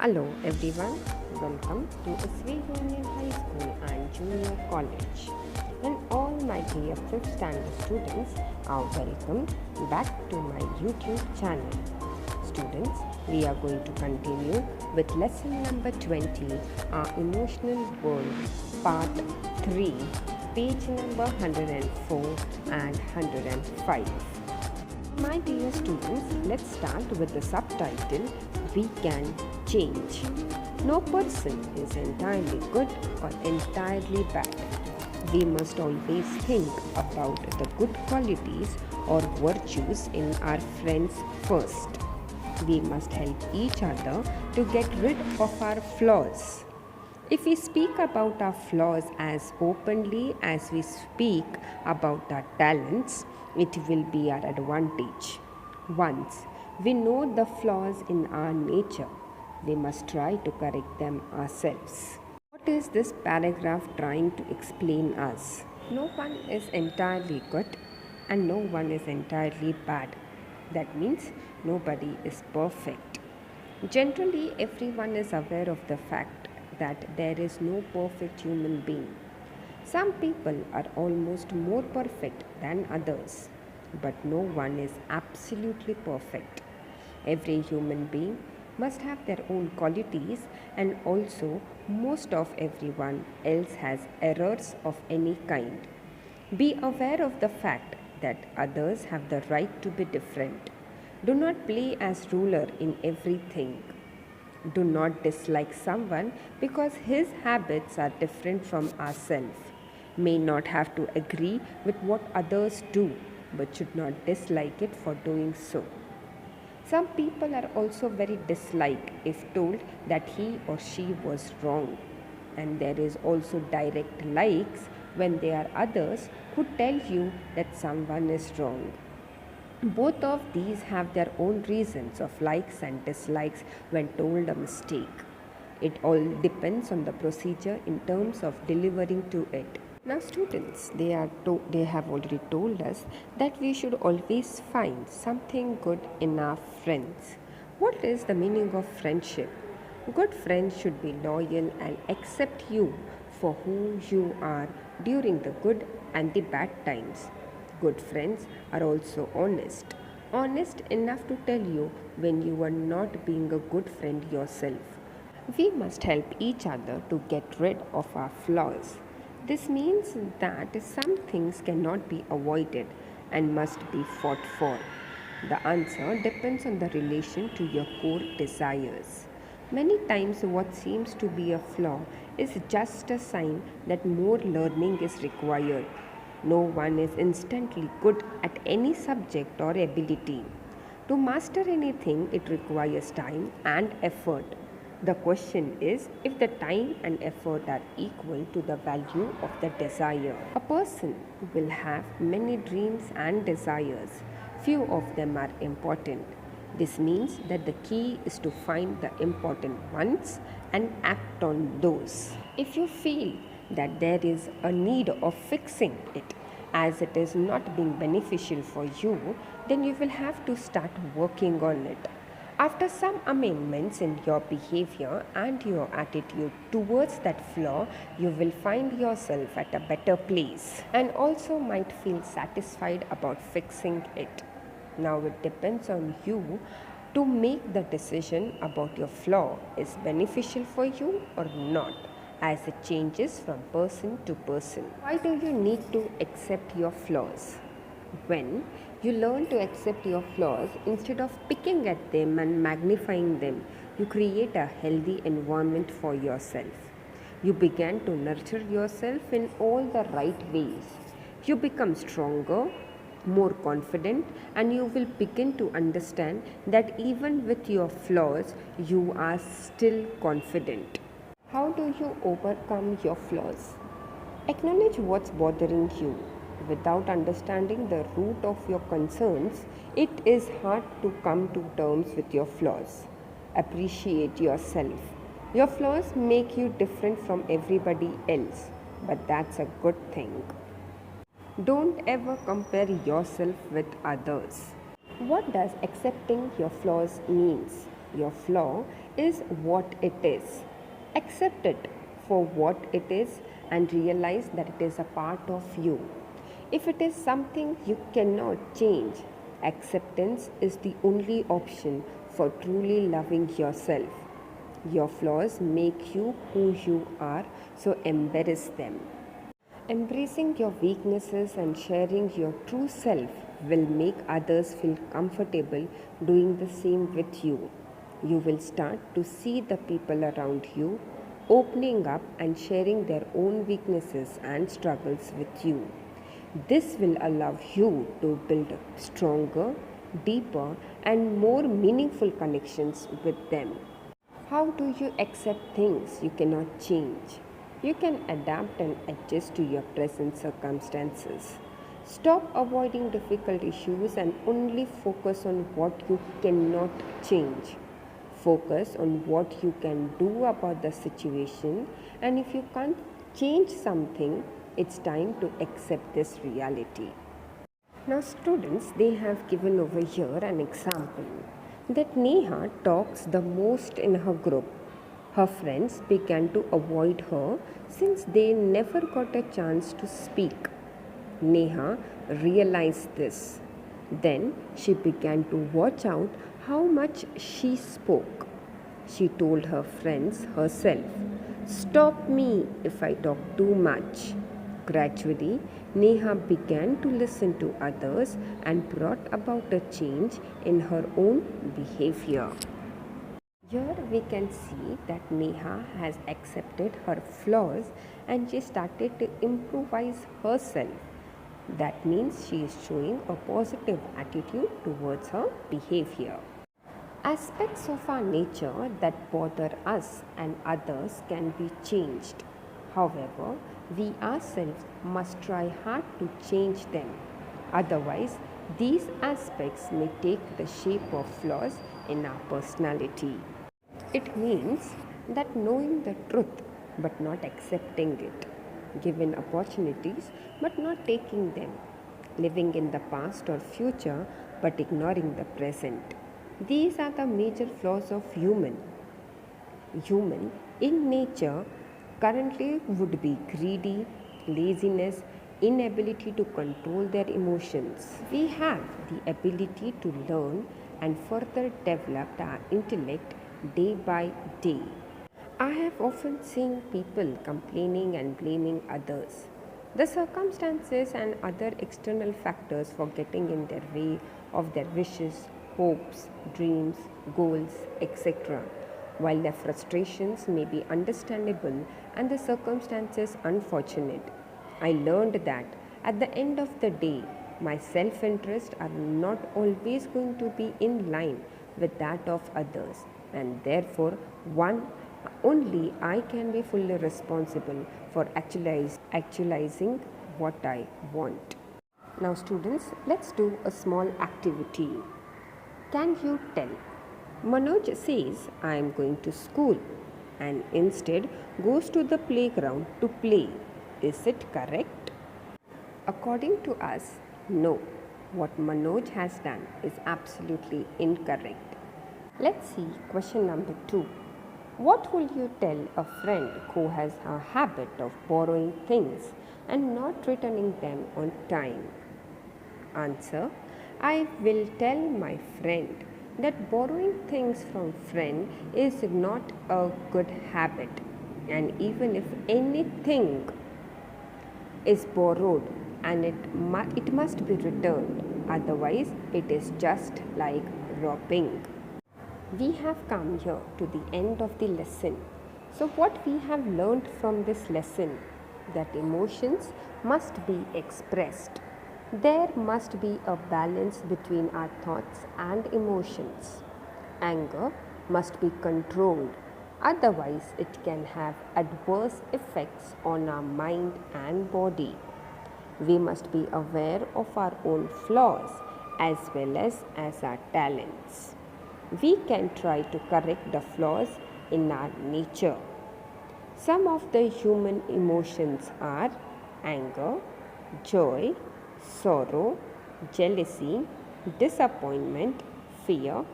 Hello everyone, welcome to SV Union High School and Junior College. And all my dear 5th standard students are welcome back to my YouTube channel. Students, we are going to continue with lesson number 20, our emotional world, part 3, page number 104 and 105. My dear students, let's start with the subtitle, We Can Change. No person is entirely good or entirely bad. We must always think about the good qualities or virtues in our friends first. We must help each other to get rid of our flaws. If we speak about our flaws as openly as we speak about our talents, it will be our advantage. Once we know the flaws in our nature, we must try to correct them ourselves. What is this paragraph trying to explain us? No one is entirely good and no one is entirely bad. That means nobody is perfect. Generally, everyone is aware of the fact that there is no perfect human being. Some people are almost more perfect than others, but no one is absolutely perfect. Every human being must have their own qualities, and also most of everyone else has errors of any kind. Be aware of the fact that others have the right to be different. Do not play as ruler in everything. Do not dislike someone because his habits are different from ourselves. May not have to agree with what others do, but should not dislike it for doing so. Some people are also very disliked if told that he or she was wrong. And there is also direct likes when there are others who tell you that someone is wrong. Both of these have their own reasons of likes and dislikes when told a mistake. It all depends on the procedure in terms of delivering to it. Now students, they have already told us that we should always find something good in our friends. What is the meaning of friendship? Good friends should be loyal and accept you for who you are during the good and the bad times. Good friends are also honest enough to tell you when you are not being a good friend yourself. We must help each other to get rid of our flaws. This means that some things cannot be avoided and must be fought for. The answer depends on the relation to your core desires. Many times, what seems to be a flaw is just a sign that more learning is required. No one is instantly good at any subject or ability. To master anything, it requires time and effort. The question is if the time and effort are equal to the value of the desire. A person will have many dreams and desires. Few of them are important. This means that the key is to find the important ones and act on those. If you feel that there is a need of fixing it as it is not being beneficial for you, then you will have to start working on it. After some amendments in your behavior and your attitude towards that flaw, you will find yourself at a better place and also might feel satisfied about fixing it. Now it depends on you to make the decision about your flaw is beneficial for you or not, as it changes from person to person. Why do you need to accept your flaws? When you learn to accept your flaws instead of picking at them and magnifying them, you create a healthy environment for yourself. You begin to nurture yourself in all the right ways. You become stronger, more confident, and you will begin to understand that even with your flaws, you are still confident. How do you overcome your flaws? Acknowledge what's bothering you. Without understanding the root of your concerns, it is hard to come to terms with your flaws. Appreciate yourself. Your flaws make you different from everybody else, but that's a good thing. Don't ever compare yourself with others. What does accepting your flaws means? Your flaw is what it is. Accept it for what it is and realize that it is a part of you. If it is something you cannot change, acceptance is the only option for truly loving yourself. Your flaws make you who you are, so embrace them. Embracing your weaknesses and sharing your true self will make others feel comfortable doing the same with you. You will start to see the people around you opening up and sharing their own weaknesses and struggles with you. This will allow you to build stronger, deeper, and more meaningful connections with them. How do you accept things you cannot change? You can adapt and adjust to your present circumstances. Stop avoiding difficult issues and only focus on what you cannot change. Focus on what you can do about the situation, and if you can't change something, it's time to accept this reality. Now students, they have given over here an example that Neha talks the most in her group. Her friends began to avoid her since they never got a chance to speak. Neha realized this. Then she began to watch out how much she spoke. She told her friends herself, "Stop me if I talk too much." Gradually, Neha began to listen to others and brought about a change in her own behavior. Here we can see that Neha has accepted her flaws and she started to improvise herself. That means she is showing a positive attitude towards her behavior. Aspects of our nature that bother us and others can be changed. However, we ourselves must try hard to change them. Otherwise, these aspects may take the shape of flaws in our personality. It means that knowing the truth but not accepting it, given opportunities but not taking them, living in the past or future but ignoring the present. These are the major flaws of human. Human in nature currently would be greedy, laziness, inability to control their emotions. We have the ability to learn and further develop our intellect day by day. I have often seen people complaining and blaming others. The circumstances and other external factors for getting in their way of their wishes, hopes, dreams, goals, etc. While their frustrations may be understandable and the circumstances unfortunate, I learned that at the end of the day, my self-interest are not always going to be in line with that of others, and therefore only I can be fully responsible for actualizing what I want. Now students, let's do a small activity. Can you tell? Manoj says, "I am going to school," and instead goes to the playground to play. Is it correct? According to us, no. What Manoj has done is absolutely incorrect. Let's see question number 2. What will you tell a friend who has a habit of borrowing things and not returning them on time? Answer: I will tell my friend that borrowing things from friend is not a good habit, and even if anything is borrowed and it must be returned, otherwise it is just like robbing. We have come here to the end of the lesson. So what we have learned from this lesson, that emotions must be expressed. There must be a balance between our thoughts and emotions. Anger must be controlled, otherwise it can have adverse effects on our mind and body. We must be aware of our own flaws as well as our talents. We can try to correct the flaws in our nature. Some of the human emotions are anger, joy, sorrow, jealousy, disappointment, fear,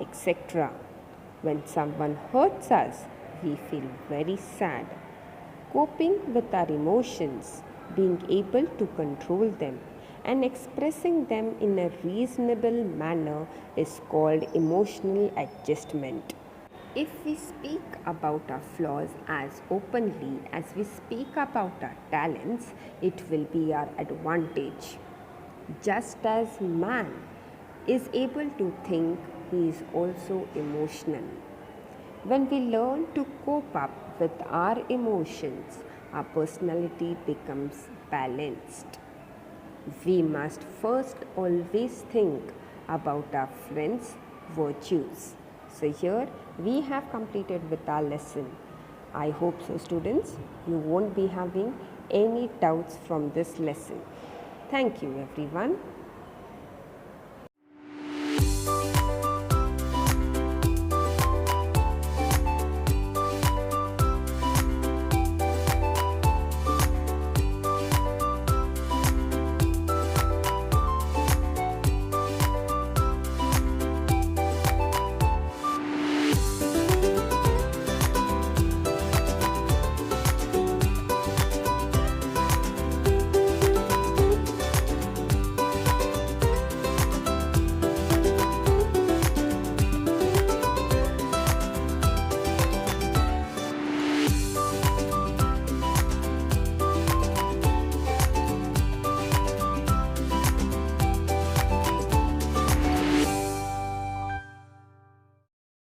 etc. When someone hurts us, we feel very sad. Coping with our emotions, being able to control them, and expressing them in a reasonable manner is called emotional adjustment. If we speak about our flaws as openly as we speak about our talents, it will be our advantage. Just as man is able to think, he is also emotional. When we learn to cope up with our emotions, our personality becomes balanced. We must first always think about our friends' virtues. So, here we have completed with our lesson. I hope so, students, you won't be having any doubts from this lesson. Thank you, everyone.